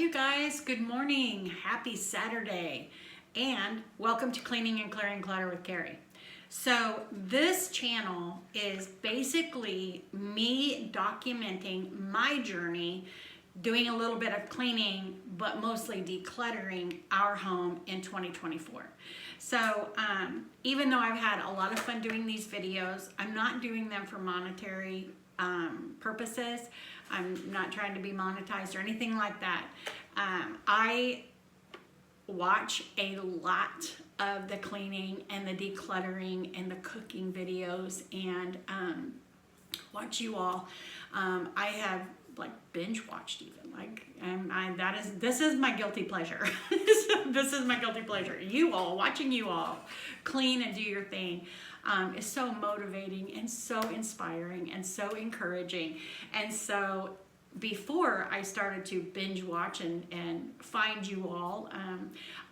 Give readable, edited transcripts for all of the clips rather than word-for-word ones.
you guys, good morning, happy Saturday, and welcome to Cleaning and Clearing Clutter with Carrie. So this channel is basically me documenting my journey, doing a little bit of cleaning, but mostly decluttering our home in 2024. So even though I've had a lot of fun doing these videos, I'm not doing them for monetary purposes. I'm not trying to be monetized or anything like that. I watch a lot of the cleaning and the decluttering and the cooking videos and watch you all. I have like binge watched even, like, and this is my guilty pleasure. This is my guilty pleasure. You all, watching you all clean and do your thing is so motivating and so inspiring and so encouraging. And so before I started to binge watch and find you all,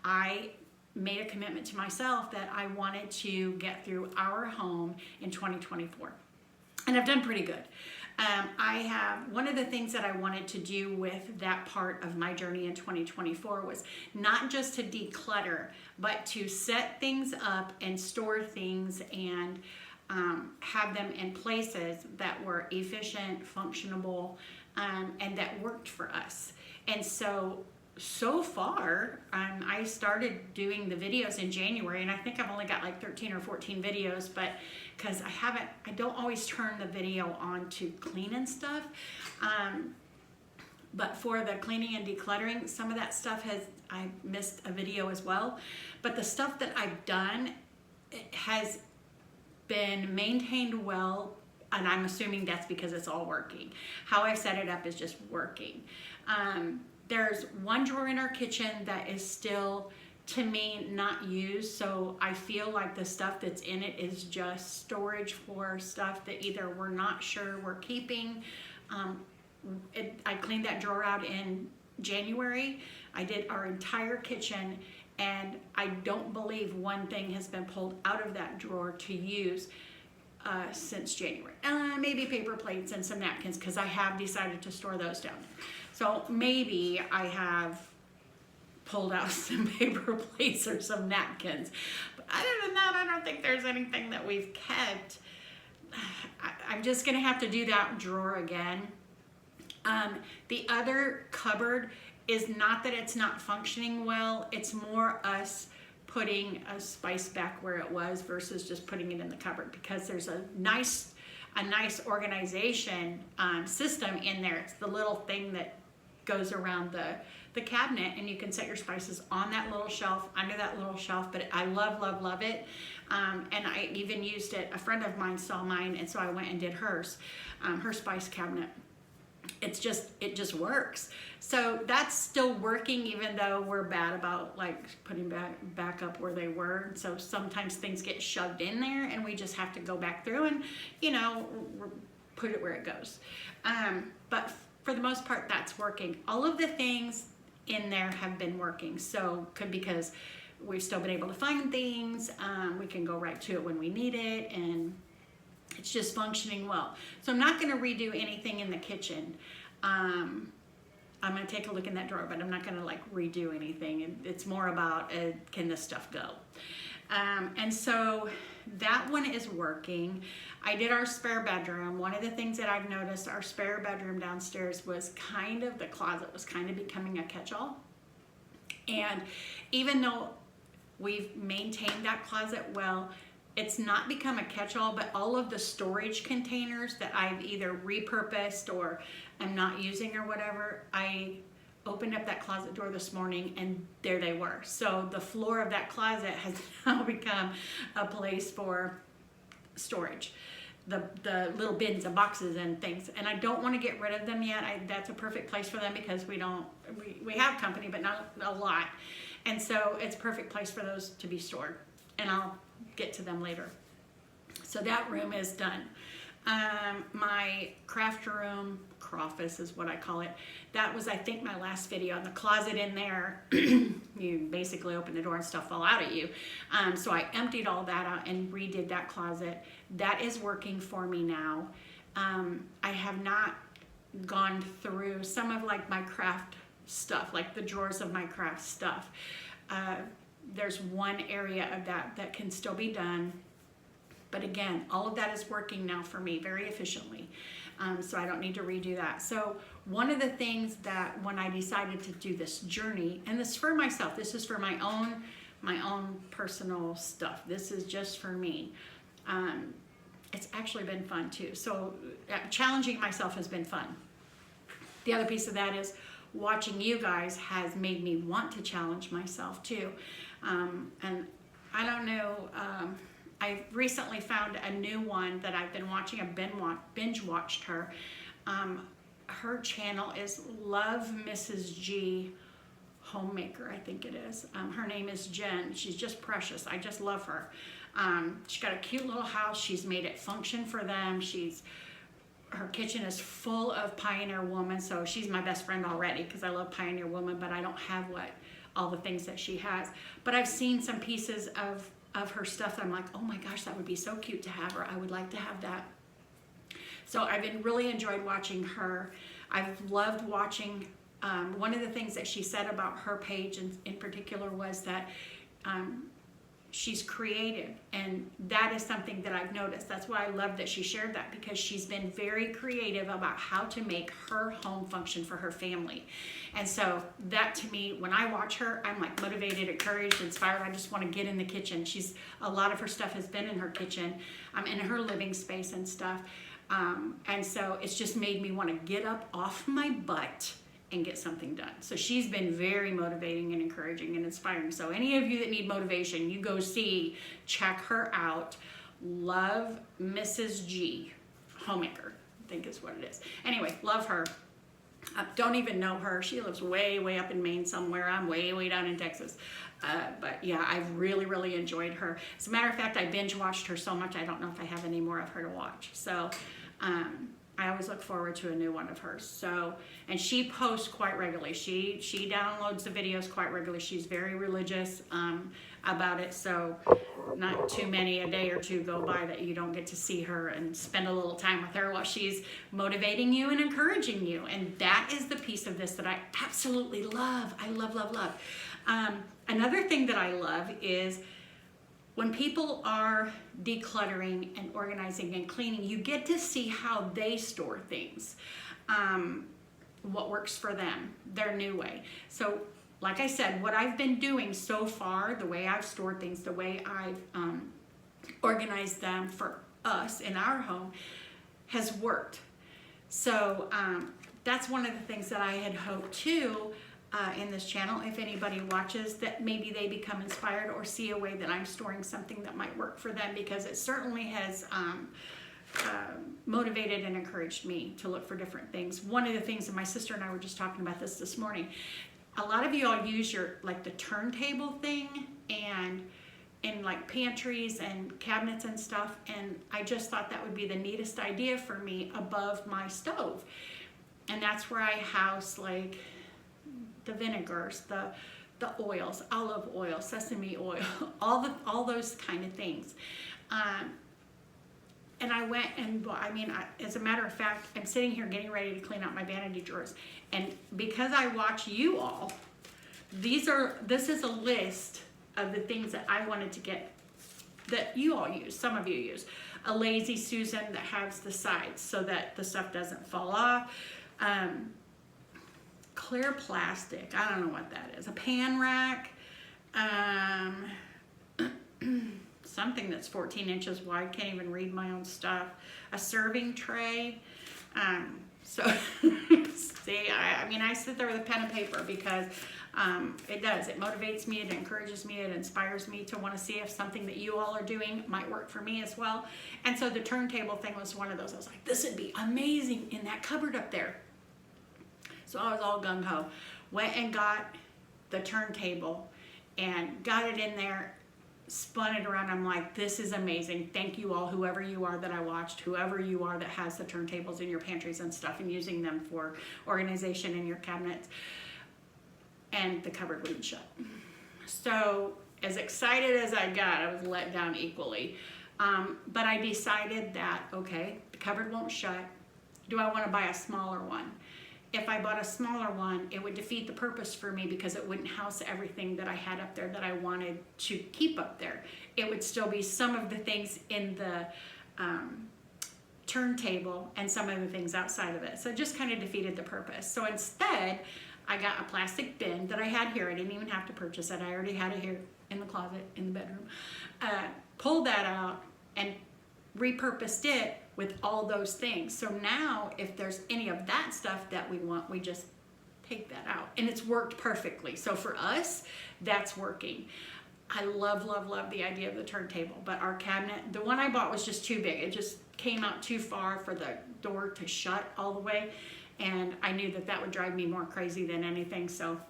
I made a commitment to myself that I wanted to get through our home in 2024. And I've done pretty good. One of the things that I wanted to do with that part of my journey in 2024 was not just to declutter, but to set things up and store things and have them in places that were efficient, functionable, and that worked for us. And so far, I started doing the videos in January, and I think I've only got like 13 or 14 videos, but because I don't always turn the video on to clean and stuff. But for the cleaning and decluttering, some of that stuff I missed a video as well. But the stuff that I've done, it has been maintained well, and I'm assuming that's because it's all working. How I've set it up is just working. There's one drawer in our kitchen that is still, to me, not used, so I feel like the stuff that's in it is just storage for stuff that either we're not sure we're keeping. I cleaned that drawer out in January. I did our entire kitchen, and I don't believe one thing has been pulled out of that drawer to use since January. Maybe paper plates and some napkins, because I have decided to store those down there. So maybe I have pulled out some paper plates or some napkins. But other than that, I don't think there's anything that we've kept. I'm just gonna have to do that drawer again. The other cupboard is not that it's not functioning well, it's more us putting a spice back where it was versus just putting it in the cupboard, because there's a nice organization system in there. It's the little thing that goes around the cabinet, and you can set your spices on that little shelf, under that little shelf. But I love it, and I even used it. A friend of mine saw mine, and so I went and did hers, her spice cabinet. It just works. So that's still working, even though we're bad about like putting back up where they were. So sometimes things get shoved in there, and we just have to go back through and, put it where it goes. But for the most part, that's working. All of the things in there have been working. So because we've still been able to find things, we can go right to it when we need it, and it's just functioning well. So I'm not going to redo anything in the kitchen. I'm going to take a look in that drawer, but I'm not going to like redo anything. It's more about can this stuff go? And so that one is working. I did our spare bedroom. One of the things that I've noticed, our spare bedroom downstairs was the closet was kind of becoming a catch-all. And even though we've maintained that closet well, it's not become a catch-all, but all of the storage containers that I've either repurposed or I'm not using or whatever, I opened up that closet door this morning and there they were. So the floor of that closet has now become a place for storage. The little bins and boxes and things, and I don't want to get rid of them yet. That's a perfect place for them, because we have company, but not a lot, and so it's a perfect place for those to be stored, and I'll get to them later. So that room is done. My craft room, crawfish is what I call it, that was, I think, my last video. On the closet in there, you basically open the door and stuff fall out at you. So I emptied all that out and redid that closet. That is working for me now. I have not gone through some of like my craft stuff, like the drawers of my craft stuff. There's one area of that can still be done. But again, all of that is working now for me very efficiently. So I don't need to redo that. So one of the things that when I decided to do this journey, and this is for myself, this is for my own personal stuff. This is just for me. It's actually been fun too. So challenging myself has been fun. The other piece of that is watching you guys has made me want to challenge myself too. And I don't know, I recently found a new one that I've been watching. I've binge watched her. Her channel is Love Mrs. G Homemaker, I think it is. Her name is Jen. She's just precious. I just love her. She's got a cute little house. She's made it function for them. Her kitchen is full of Pioneer Woman, so she's my best friend already because I love Pioneer Woman, but I don't have all the things that she has. But I've seen some pieces of her stuff that I'm like, oh my gosh, that would be so cute to have, or I would like to have that. So I've really enjoyed watching her. I've loved watching, one of the things that she said about her page in particular was that she's creative, and that is something that I've noticed. That's why I love that she shared that, because she's been very creative about how to make her home function for her family. And so that, to me, when I watch her, I'm like motivated, encouraged, inspired. I just want to get in the kitchen. A lot of her stuff has been in her kitchen, in her living space and stuff. And so it's just made me want to get up off my butt and get something done. So she's been very motivating and encouraging and inspiring. So any of you that need motivation, you go check her out. Love Mrs. G Homemaker, I think is what it is. Anyway, love her. Don't even know her. She lives way, way up in Maine somewhere. I'm way, way down in Texas. But yeah, I've really, really enjoyed her. As a matter of fact, I binge watched her so much, I don't know if I have any more of her to watch. So I always look forward to a new one of hers. So, and she posts quite regularly. She downloads the videos quite regularly. She's very religious about it. So not too many a day or two go by that you don't get to see her and spend a little time with her while she's motivating you and encouraging you. And that is the piece of this that I absolutely love. I love, love, love. Another thing that I love is when people are decluttering and organizing and cleaning, you get to see how they store things, what works for them, their new way. So like I said, what I've been doing so far, the way I've stored things, the way I've organized them for us in our home has worked. So that's one of the things that I had hoped too in this channel, if anybody watches, that maybe they become inspired or see a way that I'm storing something that might work for them, because it certainly has motivated and encouraged me to look for different things. One of the things, and my sister and I were just talking about this morning, a lot of you all use the turntable thing and in like pantries and cabinets and stuff, and I just thought that would be the neatest idea for me above my stove. And that's where I house like the vinegars, the oils, olive oil, sesame oil, all those kind of things. And I went and, as a matter of fact, I'm sitting here getting ready to clean out my vanity drawers. And because I watch you all, this is a list of the things that I wanted to get that you all use, some of you use. A Lazy Susan that has the sides so that the stuff doesn't fall off. Clear plastic, I don't know what that is. A pan rack, something that's 14 inches wide, can't even read my own stuff. A serving tray. So see, I sit there with a pen and paper because it motivates me, it encourages me, it inspires me to want to see if something that you all are doing might work for me as well. And so the turntable thing was one of those. I was like, this would be amazing in that cupboard up there. So I was all gung-ho. Went and got the turntable and got it in there, spun it around. I'm like, this is amazing. Thank you all, whoever you are that I watched, whoever you are that has the turntables in your pantries and stuff and using them for organization in your cabinets. And the cupboard wouldn't shut. So as excited as I got, I was let down equally. But I decided that, okay, the cupboard won't shut. Do I want to buy a smaller one? if I bought a smaller one, it would defeat the purpose for me because it wouldn't house everything that I had up there that I wanted to keep up there. It would still be some of the things in the turntable and some of the things outside of it. So it just kind of defeated the purpose. So instead, I got a plastic bin that I had here. I didn't even have to purchase it. I already had it here in the closet, in the bedroom. Pulled that out and repurposed it with all those things. So now if there's any of that stuff that we want, we just take that out, and it's worked perfectly. So for us, that's working. I love, love, love the idea of the turntable, but our cabinet, the one I bought was just too big. It just came out too far for the door to shut all the way, and I knew that that would drive me more crazy than anything. So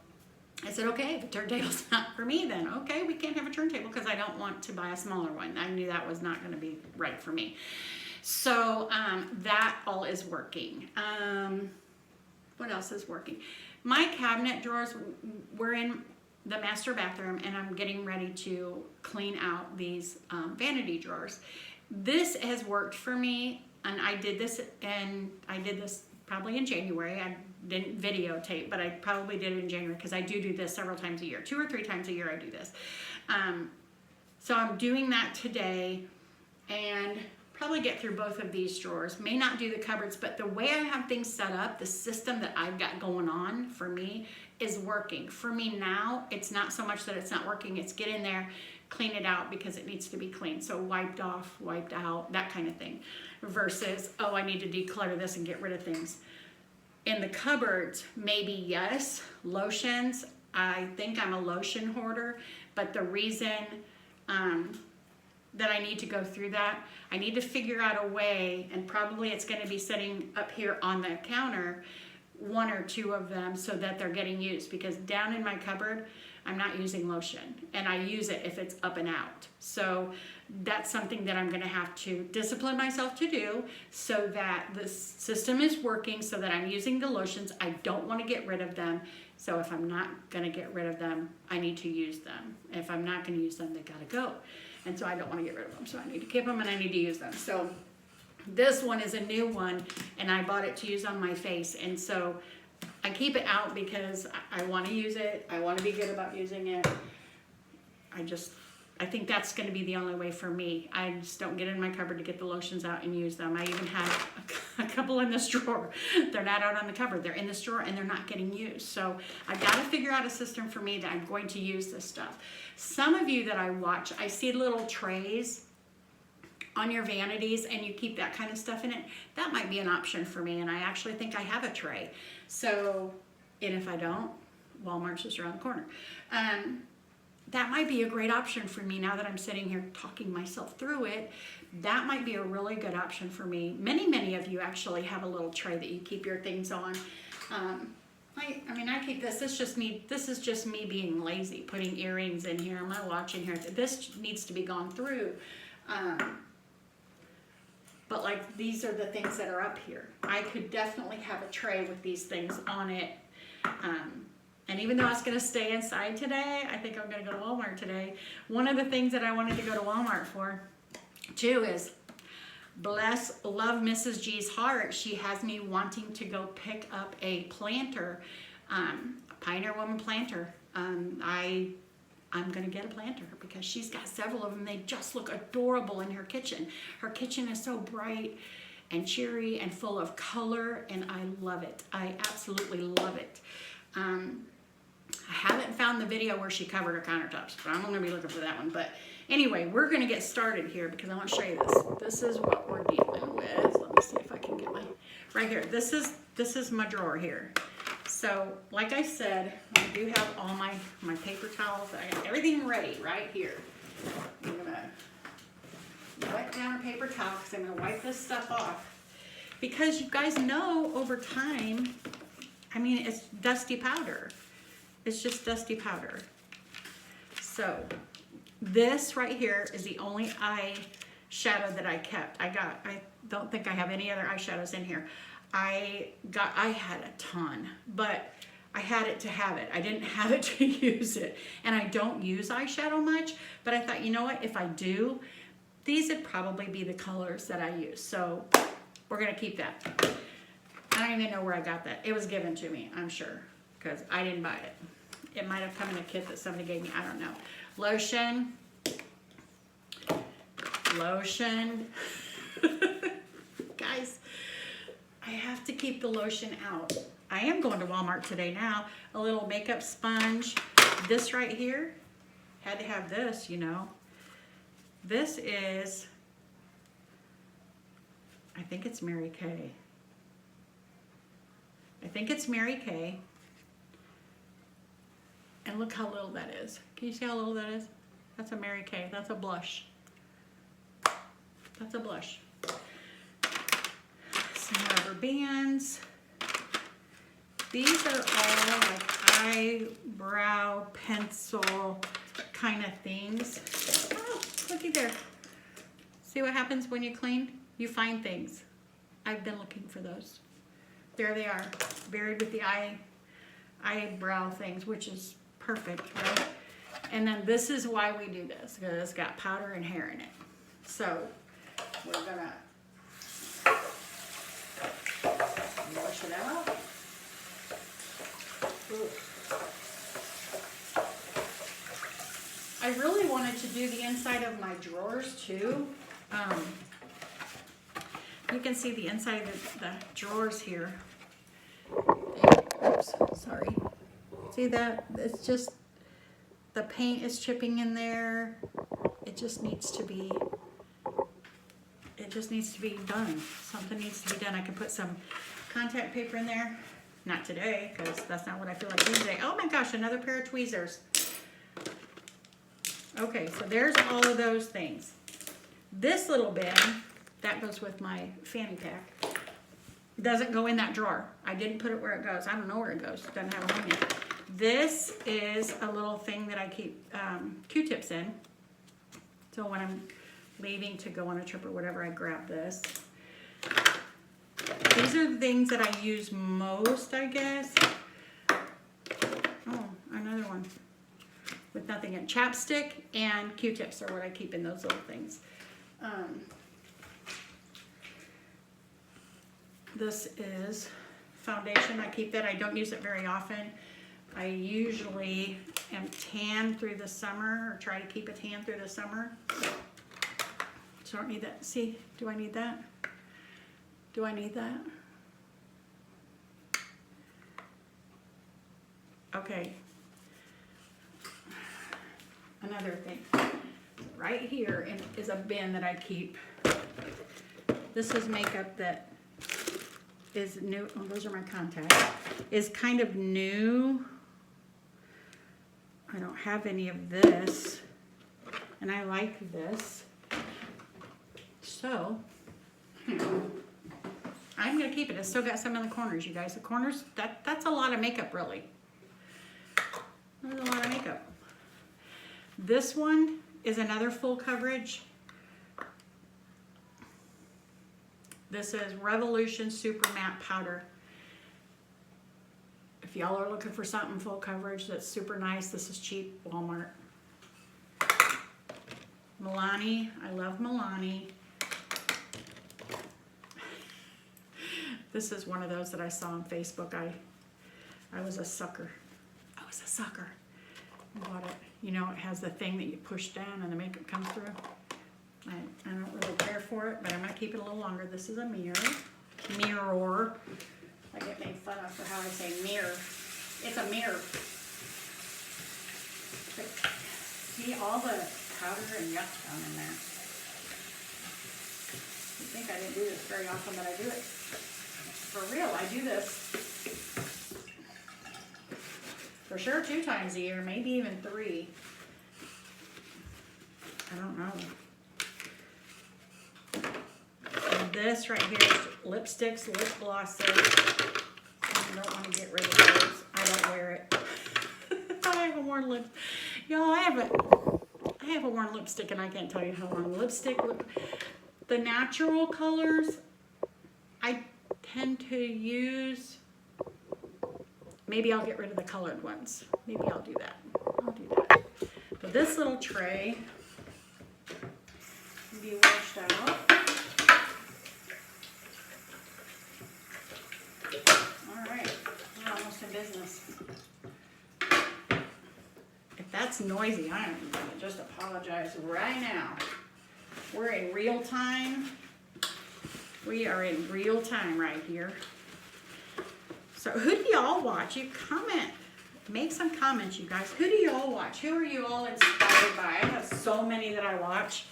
I said, okay, the turntable's not for me then. Okay, we can't have a turntable because I don't want to buy a smaller one. I knew that was not going to be right for me. So that all is working. What else is working? My cabinet drawers, we're in the master bathroom, and I'm getting ready to clean out these vanity drawers. This has worked for me, and I did this probably in January. I didn't videotape, but I probably did it in January because I do this several times a year. 2 or 3 times a year I do this. So I'm doing that today, and probably get through both of these drawers. May not do the cupboards, but the way I have things set up, the system that I've got going on for me is working. For me now, it's not so much that it's not working, it's get in there, clean it out because it needs to be cleaned. So wiped off, wiped out, that kind of thing. Versus, oh, I need to declutter this and get rid of things. In the cupboards, maybe yes, lotions. I think I'm a lotion hoarder, but the reason that I need to go through that, I need to figure out a way, and probably it's going to be sitting up here on the counter, 1 or 2 of them, so that they're getting used, because down in my cupboard I'm not using lotion, and I use it if it's up and out. So that's something that I'm going to have to discipline myself to do, so that the system is working, so that I'm using the lotions. I don't want to get rid of them, so if I'm not going to get rid of them, I need to use them. If I'm not going to use them, they got to go. And so I don't want to get rid of them, so I need to keep them and I need to use them. So this one is a new one, and I bought it to use on my face, and so I keep it out because I want to use it. I want to be good about using it. I think that's going to be the only way for me. I just don't get in my cupboard to get the lotions out and use them. I even have a couple in this drawer. They're not out on the cupboard. They're in this drawer and they're not getting used. So I've got to figure out a system for me that I'm going to use this stuff. Some of you that I watch, I see little trays on your vanities and you keep that kind of stuff in it. That might be an option for me, and I actually think I have a tray. So, and if I don't, Walmart's just around the corner. That might be a great option for me now that I'm sitting here talking myself through it. That might be a really good option for me. Many of you actually have a little tray that you keep your things on. I mean, I keep this. This is just me being lazy, putting earrings in here, my watch in here. This needs to be gone through. But like, these are the things that are up here. I could definitely have a tray with these things on it. And even though I was going to stay inside today, I think I'm going to go to Walmart today. One of the things that I wanted to go to Walmart for, too, is love Mrs. G's heart. She has me wanting to go pick up a planter, a Pioneer Woman planter. I'm going to get a planter because she's got several of them. They just look adorable in her kitchen. Her kitchen is so bright and cheery and full of color, and I love it. I absolutely love it. I haven't found the video where she covered her countertops, but I'm going to be looking for that one. But anyway, we're going to get started here because I want to show you this. This is what we're dealing with. Let me see if I can get my, right here. This is my drawer here. So, like I said, I do have all my paper towels. I got everything ready right here. I'm going to wet down a paper towel because I'm going to wipe this stuff off. Because you guys know over time, I mean, it's dusty powder. It's just dusty powder. So, this right here is the only eyeshadow that I kept. I don't think I have any other eyeshadows in here. I had a ton, but I had it to have it. I didn't have it to use it. And I don't use eyeshadow much, but I thought, you know what, if I do, these would probably be the colors that I use. So we're gonna keep that. I don't even know where I got that. It was given to me, I'm sure, because I didn't buy it. It might have come in a kit that somebody gave me. I don't know. Lotion. Lotion. Guys, I have to keep the lotion out. I am going to Walmart today now. A little makeup sponge. This right here, had to have this, you know. This is, I think it's Mary Kay. I think it's Mary Kay. And look how little that is. Can you see how little that is? That's a Mary Kay. That's a blush. That's a blush. Some rubber bands. These are all like eyebrow pencil kind of things. Oh, looky there. See what happens when you clean? You find things. I've been looking for those. There they are, buried with the eyebrow things, which is perfect, right? And then this is why we do this, because it's got powder and hair in it. So we're gonna wash it out. Ooh. I really wanted to do the inside of my drawers too. You can see the inside of the drawers here. Oops, sorry. See that? It's just, the paint is chipping in there. It just needs to be done. Something needs to be done. I can put some contact paper in there. Not today, because that's not what I feel like doing today. Oh my gosh, another pair of tweezers. Okay, so there's all of those things. This little bin, that goes with my fanny pack, doesn't go in that drawer. I didn't put it where it goes. I don't know where it goes. It doesn't have a home yet. This is a little thing that I keep Q-tips in. So when I'm leaving to go on a trip or whatever, I grab this. These are the things that I use most, I guess. Oh, another one with nothing in. Chapstick and Q-tips are what I keep in those little things. This is foundation. I keep that. I don't use it very often. I usually am tan through the summer, or try to keep a tan through the summer. So I don't need that. See, do I need that? Do I need that? Okay. Another thing. Right here is a bin that I keep. This is makeup that is new. Oh, those are my contacts. Is kind of new. I don't have any of this. And I like this. So, I'm going to keep it. It's still got some in the corners, you guys. The corners, that's a lot of makeup, really. That's a lot of makeup. This one is another full coverage. This is Revolution Super Matte Powder. If y'all are looking for something full coverage that's super nice, this is cheap, Walmart. Milani, I love Milani. This is one of those that I saw on Facebook. I was a sucker. I was a sucker. I bought it. You know, it has the thing that you push down and the makeup comes through. I don't really care for it, but I'm going to keep it a little longer. This is a mirror. Mirror. I get made fun of for how I say mirror. It's a mirror. But see all the powder and yuck down in there. You think I didn't do this very often, but I do it. For real, I do this. For sure 2 times a year, maybe even 3. I don't know. And this right here is lipsticks, lip glosses. I don't want to get rid of those. I don't wear it. I haven't worn lip. Y'all, I haven't worn lipstick and I can't tell you how long. The natural colors, I tend to use. Maybe I'll get rid of the colored ones. Maybe I'll do that. I'll do that. But this little tray can be washed out. business. If that's noisy, I am going to just apologize right now. We're in real time. We are in real time right here. So who do y'all watch? You comment. Make some comments, you guys. Who do y'all watch? Who are you all inspired by? I have so many that I watch.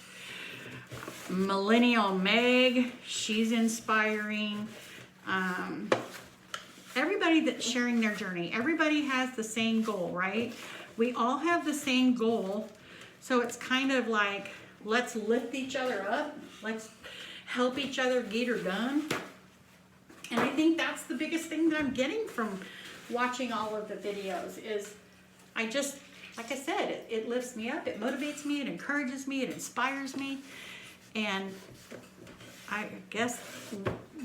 Millennial Meg, she's inspiring. Everybody that's sharing their journey. Everybody has the same goal, right? We all have the same goal. So it's kind of like, let's lift each other up. Let's help each other get her done. And I think that's the biggest thing that I'm getting from watching all of the videos is I just, like I said, it lifts me up, it motivates me, it encourages me, it inspires me. And I guess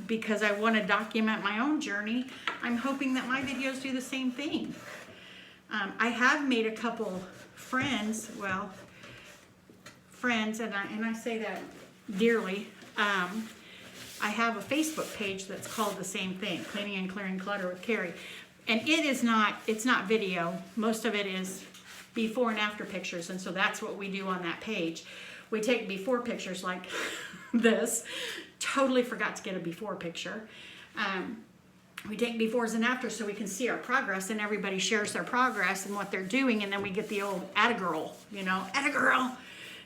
because I want to document my own journey, I'm hoping that my videos do the same thing. I have made a couple friends, and I say that dearly. I have a Facebook page that's called the same thing, Cleaning and Clearing Clutter with Carrie. And it's not video. Most of it is before and after pictures. And so that's what we do on that page. We take before pictures like this. Totally forgot to get a before picture. We take befores and afters so we can see our progress, and everybody shares their progress and what they're doing. And then we get the old attagirl, attagirl.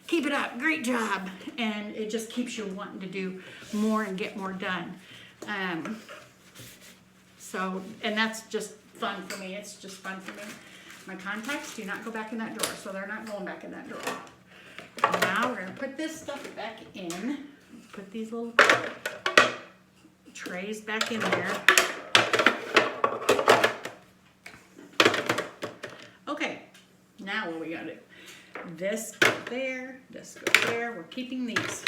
Keep it up, great job. And it just keeps you wanting to do more and get more done. And that's just fun for me. It's just fun for me. My contacts do not go back in that drawer, so they're not going back in that drawer. Now we're gonna put this stuff back in. Put these little trays back in there. Okay, now what we gotta do? This goes there, this goes there. We're keeping these.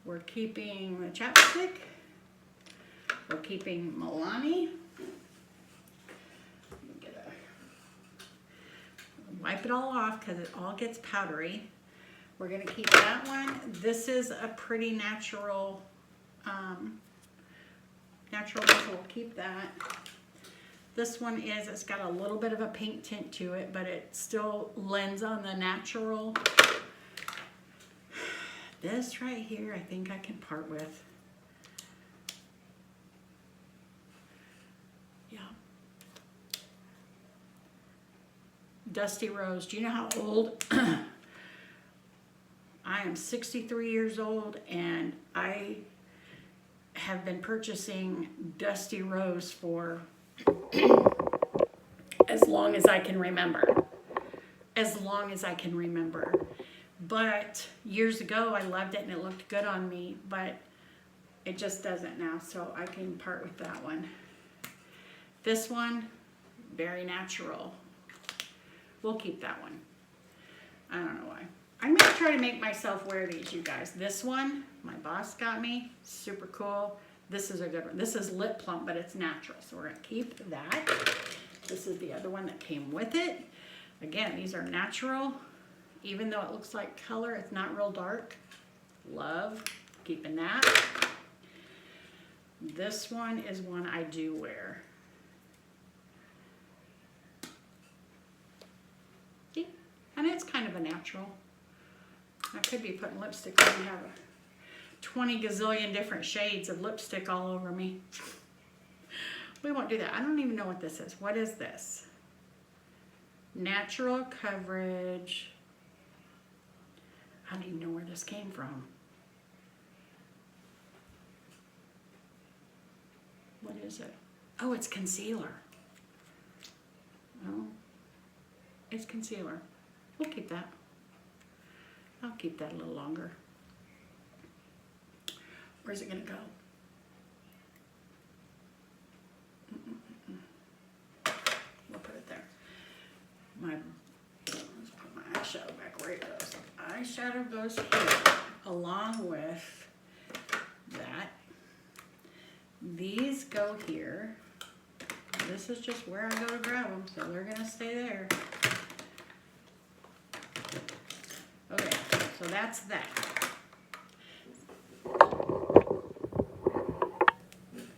We're keeping the chapstick. We're keeping Milani. Wipe it all off because it all gets powdery. We're gonna keep that one. This is a pretty natural, one, so we'll keep that. This one it's got a little bit of a pink tint to it, but it still lends on the natural. This right here, I think I can part with. Yeah. Dusty Rose. Do you know how old? I am 63 years old, and I have been purchasing Dusty Rose for as long as I can remember. As long as I can remember. But years ago, I loved it and it looked good on me, but it just doesn't now, so I can part with that one. This one, very natural. We'll keep that one. I don't know why. I'm gonna try to make myself wear these, you guys. This one, my boss got me, super cool. This is a good one. This is lip plump, but it's natural, so we're gonna keep that. This is the other one that came with it. Again, these are natural. Even though it looks like color, it's not real dark. Love keeping that. This one is one I do wear. See? And it's kind of a natural. I could be putting lipstick on and have 20 gazillion different shades of lipstick all over me. We won't do that. I don't even know what this is. What is this? Natural coverage. I don't even know where this came from. What is it? Oh, it's concealer. Oh, it's concealer. We'll keep that. I'll keep that a little longer. Where's it gonna go? We'll put it there. Let's put my eyeshadow back where it goes. Eyeshadow goes here, along with that. These go here. This is just where I go to grab them, so they're gonna stay there. Okay, so that's that.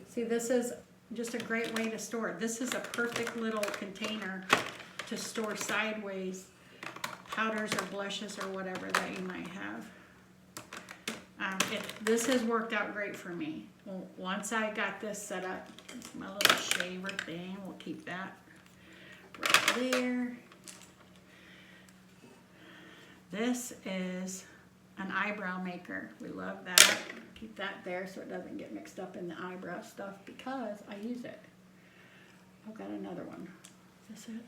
See, this is just a great way to store it. This is a perfect little container to store sideways powders or blushes or whatever that you might have. This has worked out great for me. Well, once I got this set up, my little shaver thing, we'll keep that right there. This is an eyebrow maker. We love that. Keep that there so it doesn't get mixed up in the eyebrow stuff because I use it. I've got another one. Is this it?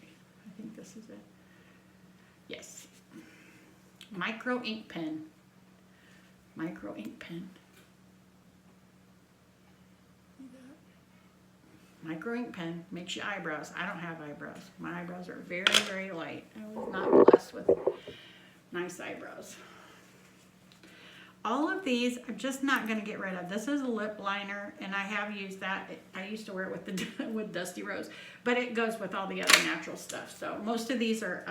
I think this is it. Yes. Micro ink pen. Micro ink pen. Micro ink pen makes you eyebrows. I don't have eyebrows. My eyebrows are very, very light. I was not blessed with nice eyebrows. All of these I'm just not going to get rid of. This is a lip liner, and I have used that. I used to wear it with with Dusty Rose, but it goes with all the other natural stuff. So most of these are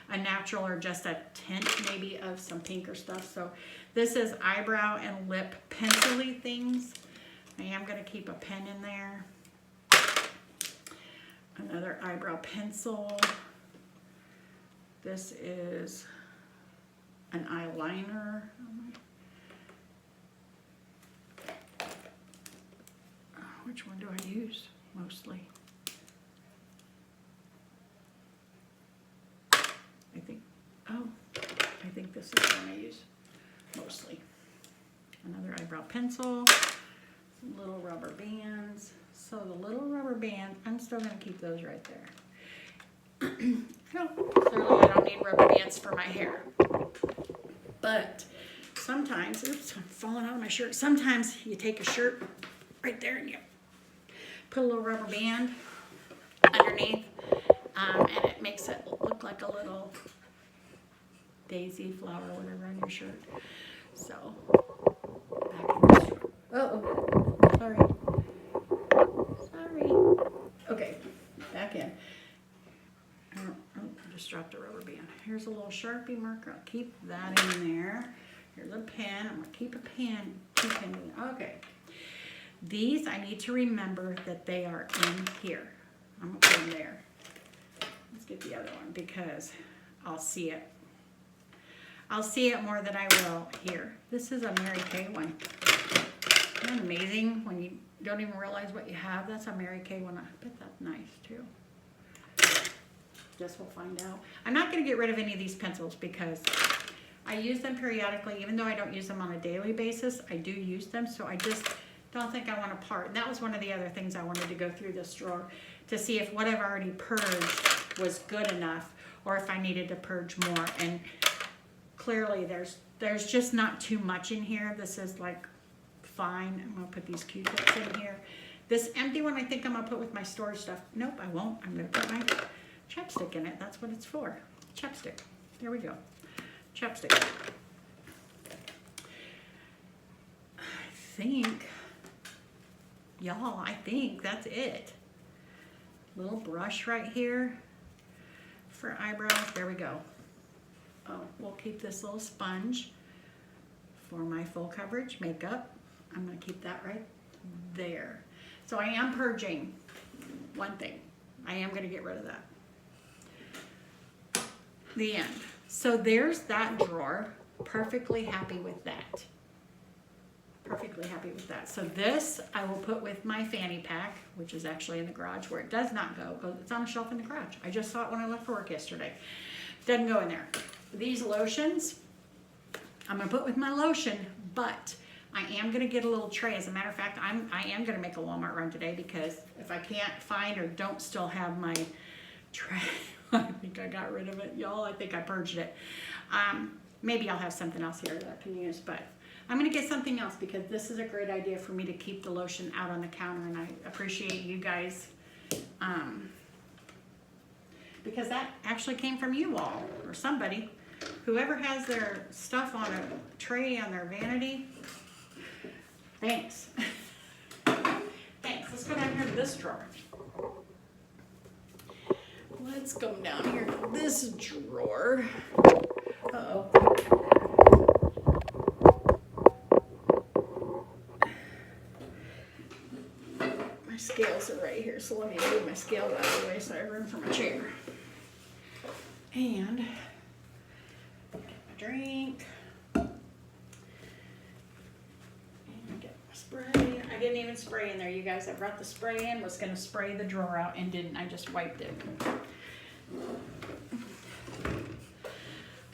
a natural or just a tint maybe of some pink or stuff. So this is eyebrow and lip pencil-y things. I am going to keep a pen in there. Another eyebrow pencil. This is an eyeliner. Which one do I use mostly? I think this is the one I use mostly. Another eyebrow pencil, some little rubber bands. So the little rubber band, I'm still going to keep those right there. Clearly I don't need rubber bands for my hair. But sometimes, oops, I'm falling out of my shirt. Sometimes you take a shirt right there and you put a little rubber band underneath, and it makes it look like a little daisy flower or whatever on your shirt. So, back in this drawer. Uh-oh, sorry. Okay, back in. Oh, I just dropped a rubber band. Here's a little Sharpie marker. I'll keep that in there. Here's a pen. I'm going to keep a pen. Okay. These, I need to remember that they are in here. I'm going to put them there. Let's get the other one because I'll see it. I'll see it more than I will here. This is a Mary Kay one. Isn't that amazing when you don't even realize what you have? That's a Mary Kay one. I bet that's nice too. Guess we'll find out. I'm not going to get rid of any of these pencils because I use them periodically. Even though I don't use them on a daily basis, I do use them. So I just don't think I want to part. And that was one of the other things I wanted to go through this drawer to see if what I've already purged was good enough or if I needed to purge more. And clearly there's just not too much in here. This is like fine. I'm going to put these Q-tips in here. This empty one I think I'm going to put with my storage stuff. Nope, I won't. I'm going to put my chapstick in it. That's what it's for. Chapstick. There we go. Chapstick. I think, y'all, I think that's it. Little brush right here for eyebrows. There we go. Oh, we'll keep this little sponge for my full coverage makeup. I'm going to keep that right there. So I am purging one thing. I am going to get rid of that. The end. So there's that drawer. Perfectly happy with that. Perfectly happy with that. So this I will put with my fanny pack, which is actually in the garage where it does not go. It's on a shelf in the garage. I just saw it when I left for work yesterday. Doesn't go in there. These lotions, I'm going to put with my lotion, but I am going to get a little tray. As a matter of fact, I am going to make a Walmart run today because if I can't find or don't still have my tray, I think I got rid of it, y'all. I think I purged it. Maybe I'll have something else here that I can use, but I'm going to get something else because this is a great idea for me to keep the lotion out on the counter, and I appreciate you guys because that actually came from you all or somebody. Whoever has their stuff on a tray on their vanity, thanks. Thanks. Let's go down here to this drawer. Let's go down here to this drawer. Uh-oh. My scales are right here, so let me move my scales out of the way so I have room for my chair. And get my drink. And get my spray. I didn't even spray in there, you guys. I brought the spray in, was gonna spray the drawer out and didn't. I just wiped it.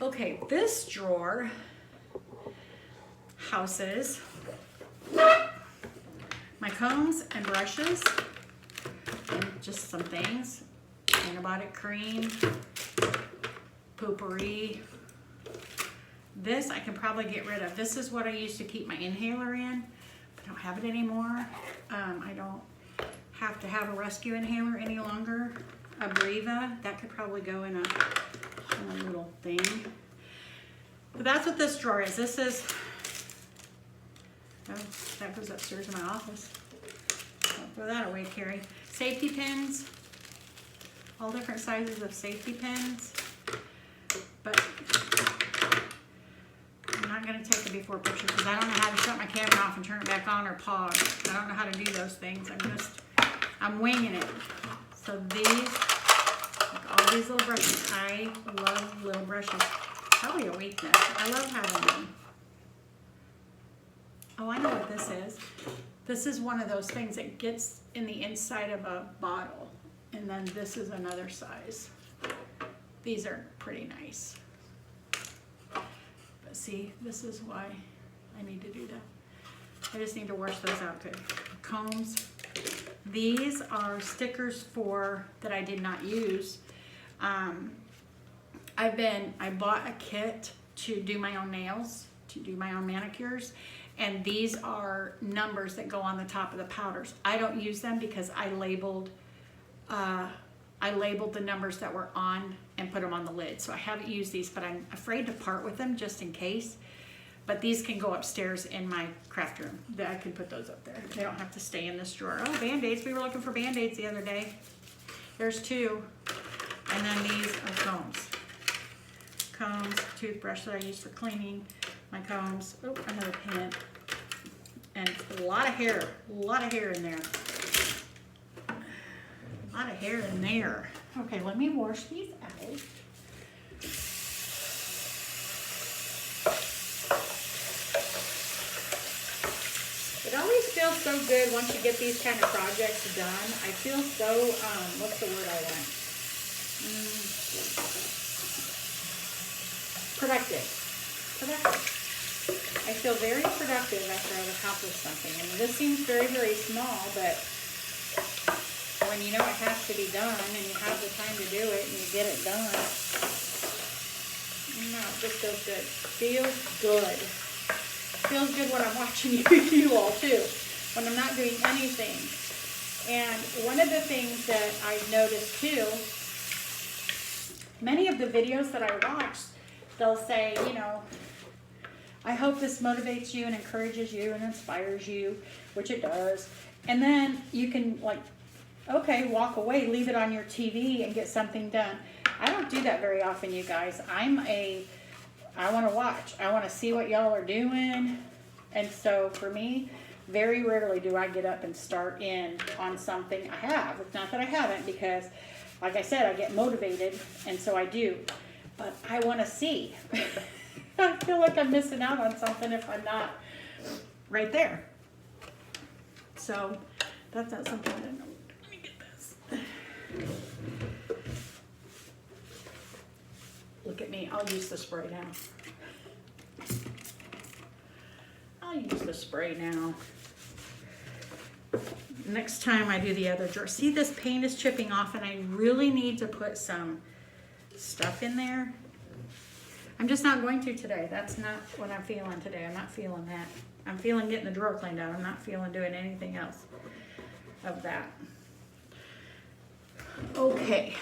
Okay, this drawer houses my combs and brushes and just some things. Antibiotic cream, potpourri. This I can probably get rid of. This is what I used to keep my inhaler in. I don't have it anymore. I don't have to have a rescue inhaler any longer. A Breva, that could probably go in a little thing. But that's what this drawer is. This is, oh, that goes upstairs in my office. I'll throw that away, Carrie. Safety pins, all different sizes of safety pins. But I'm not gonna take a before picture because I don't know how to shut my camera off and turn it back on or pause. I don't know how to do those things. I'm winging it. So these, like all these little brushes, I love little brushes. Probably a weakness. I love having them. Oh, I know what this is. This is one of those things that gets in the inside of a bottle. And then this is another size. These are pretty nice. But see, this is why I need to do that. I just need to wash those out good. Combs. These are stickers that I did not use. I bought a kit to do my own nails, to do my own manicures, and these are numbers that go on the top of the powders. I don't use them because I labeled the numbers that were on and put them on the lid. So I haven't used these, but I'm afraid to part with them just in case. But these can go upstairs in my craft room. I can put those up there. They don't have to stay in this drawer. Oh, Band-Aids. We were looking for Band-Aids the other day. There's two. And then these are combs. Combs, toothbrush that I use for cleaning my combs. Oh, another pin. And a lot of hair. A lot of hair in there. A lot of hair in there. Okay, let me wash these out. It always feels so good once you get these kind of projects done. I feel so, what's the word I want? Productive. I feel very productive after I've accomplished something. And this seems very, very small, but when you know it has to be done and you have the time to do it and you get it done, no, it just feels good. Feels good. Feels good when I'm watching you all too, when I'm not doing anything. And one of the things that I've noticed too, many of the videos that I watch, they'll say, you know, I hope this motivates you and encourages you and inspires you, which it does. And then you can like, okay, walk away, leave it on your TV and get something done. I don't do that very often, you guys. I want to watch. I want to see what y'all are doing. And so for me, very rarely do I get up and start in on something. I have. It's not that I haven't because, like I said, I get motivated, and so I do. But I want to see. I feel like I'm missing out on something if I'm not right there. So that's not something I didn't know. Let me get this. Look at me. I'll use the spray now. I'll use the spray now. Next time I do the other drawer. See, this paint is chipping off and I really need to put some stuff in there. I'm just not going to today. That's not what I'm feeling today. I'm not feeling that. I'm feeling getting the drawer cleaned out. I'm not feeling doing anything else of that. Okay.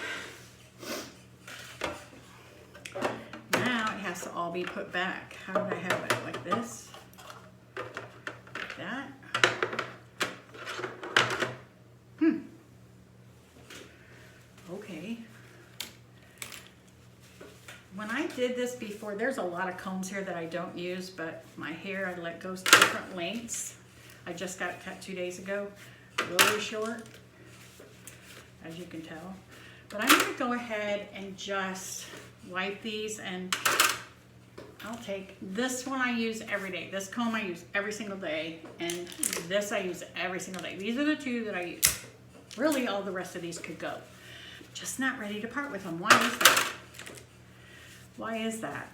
Now it has to all be put back. How did I have it? Like this? Like that? Okay. When I did this before, there's a lot of combs here that I don't use, but my hair I let go to different lengths. I just got it cut 2 days ago. really short, as you can tell. But I'm gonna go ahead and just wipe these, and I'll take this one I use every day. This comb I use every single day, and this I use every single day. These are the two that I use. Really, all the rest of these could go. Just not ready to part with them. Why is that? Why is that?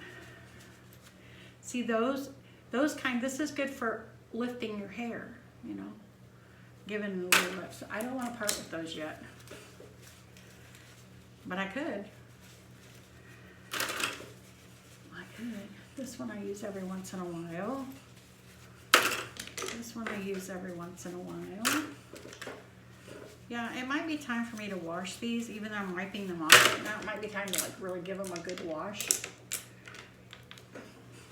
See those kind, this is good for lifting your hair, you know, giving it a little lift. So I don't want to part with those yet, but I could. This one I use every once in a while. This one I use every once in a while. Yeah, it might be time for me to wash these, even though I'm wiping them off right now. It might be time to like really give them a good wash,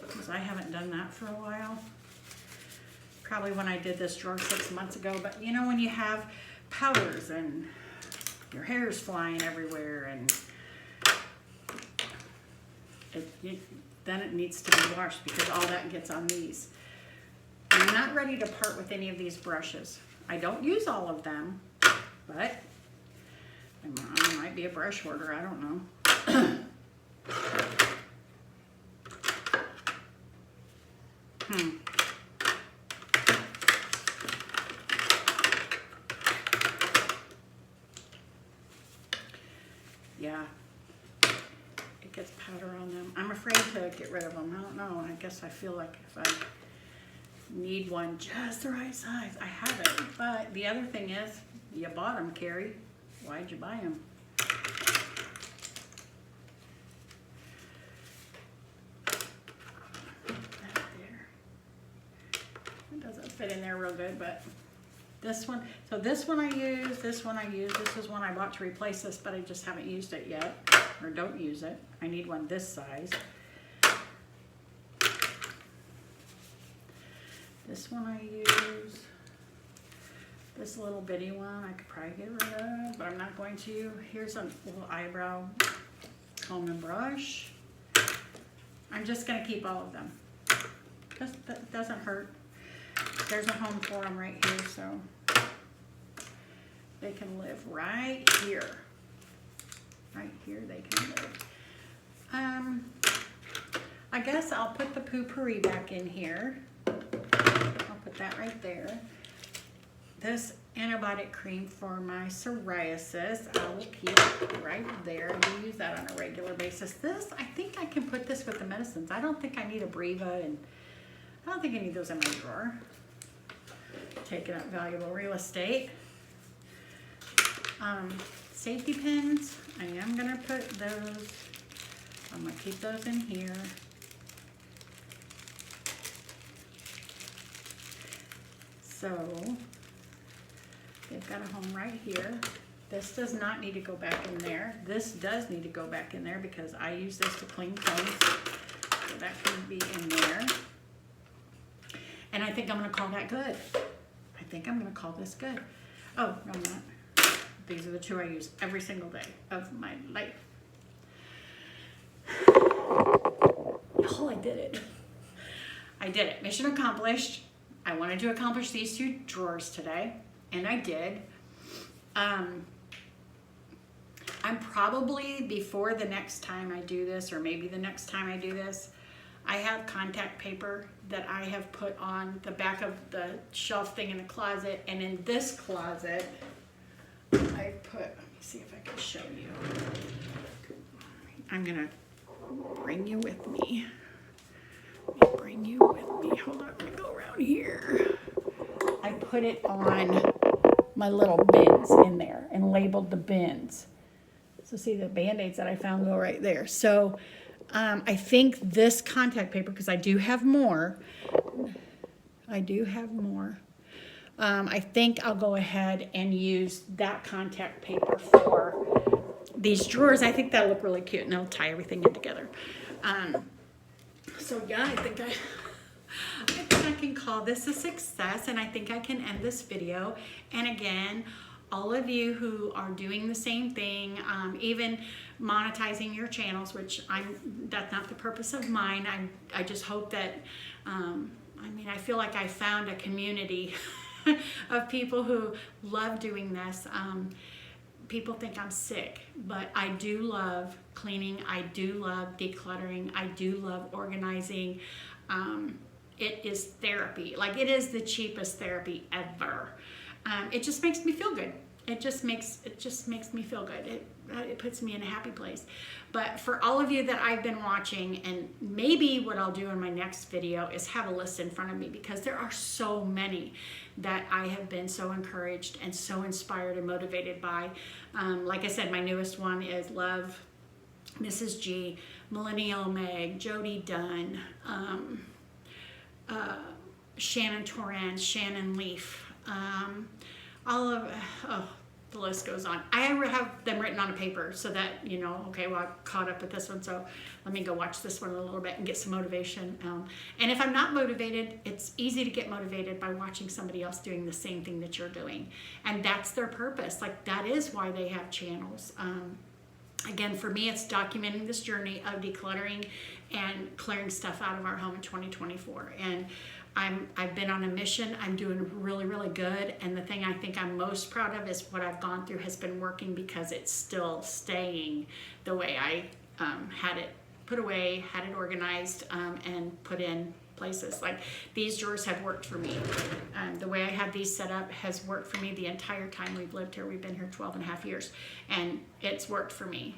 because I haven't done that for a while. Probably when I did this drawer 6 months ago. But you know, when you have powders and your hair is flying everywhere, and then it needs to be washed, because all that gets on these. I'm not ready to part with any of these brushes. I don't use all of them, but I might be a brush hoarder, I don't know. Yeah. Gets powder on them. I'm afraid to get rid of them. I don't know. I guess I feel like if I need one just the right size, I have it. But the other thing is, you bought them, Carrie. Why'd you buy them? That there. It doesn't fit in there real good, but this one. So this one I use, this one I use. This is one I bought to replace this, but I just haven't used it yet, or don't use it. I need one this size. This one I use. This little bitty one I could probably get rid of, but I'm not going to. Here's a little eyebrow comb and brush. I'm just going to keep all of them. That doesn't hurt. There's a home for them right here, so they can live right here. Right here they can live. I guess I'll put the Poo-Pourri back in here. I'll put that right there. This antibiotic cream for my psoriasis, I will keep right there. I use that on a regular basis. This, I think I can put this with the medicines. I don't think I need a Breva, and I don't think I need those in my drawer. Taking up valuable real estate. Safety pins, I am gonna put those, I'm gonna keep those in here. So, they've got a home right here. This does not need to go back in there. This does need to go back in there because I use this to clean combs. So that can be in there. And I think I'm gonna call that good. I think I'm gonna call this good. Oh, no, I'm not. These are the two I use every single day of my life. Oh, I did it. I did it. Mission accomplished. I wanted to accomplish these two drawers today, and I did. I'm probably, before the next time I do this, or maybe the next time I do this, I have contact paper that I have put on the back of the shelf thing in the closet, and in this closet, I put, let me see if I can show you. I'm gonna bring you with me. Let me bring you with me. Hold on, I'm gonna go around here. I put it on my little bins in there and labeled the bins. So see, the Band-Aids that I found go right there. So I think this contact paper, because I do have more. I think I'll go ahead and use that contact paper for these drawers. I think that'll look really cute, and I'll tie everything in together. So yeah, I think I can call this a success, and I think I can end this video. And again, all of you who are doing the same thing, even monetizing your channels, which that's not the purpose of mine. I just hope that, I mean, I feel like I found a community of people who love doing this. People think I'm sick, but I do love cleaning. I do love decluttering. I do love organizing. It is therapy. Like, it is the cheapest therapy ever. It just makes me feel good. It just makes me feel good. It puts me in a happy place. But for all of you that I've been watching, and maybe what I'll do in my next video is have a list in front of me, because there are so many that I have been so encouraged and so inspired and motivated by. Like I said, my newest one is Love, Mrs. G, Millennial Meg, Jody Dunn, Shannon Torrance, Shannon Leaf, all of, the list goes on. I have them written on a paper so that, you know, okay, well, I caught up with this one, so let me go watch this one a little bit and get some motivation. And if I'm not motivated, it's easy to get motivated by watching somebody else doing the same thing that you're doing. And that's their purpose. Like, that is why they have channels. Again, for me, it's documenting this journey of decluttering and clearing stuff out of our home in 2024. And I've been on a mission. I'm doing really, really good. And the thing I think I'm most proud of is what I've gone through has been working, because it's still staying the way I had it put away, had it organized, and put in places. Like, these drawers have worked for me. The way I have these set up has worked for me the entire time we've lived here. We've been here 12 and a half years, and it's worked for me.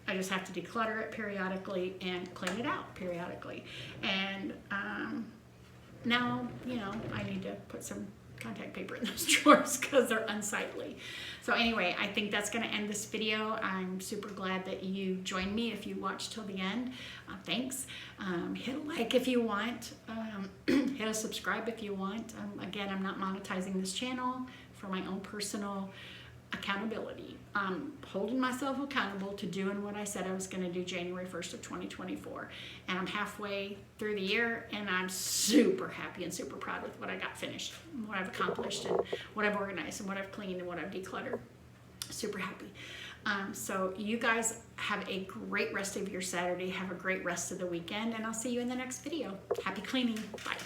I just have to declutter it periodically and clean it out periodically. And now, you know, I need to put some contact paper in those drawers because they're unsightly. So anyway, I think that's going to end this video. I'm super glad that you joined me if you watched till the end. Thanks. Hit a like if you want. Hit a subscribe if you want. Again, I'm not monetizing this channel for my own personal accountability. I'm holding myself accountable to doing what I said I was going to do January 1st of 2024. And I'm halfway through the year, and I'm super happy and super proud with what I got finished, what I've accomplished, and what I've organized, and what I've cleaned, and what I've decluttered. Super happy. So you guys have a great rest of your Saturday. Have a great rest of the weekend, and I'll see you in the next video. Happy cleaning. Bye.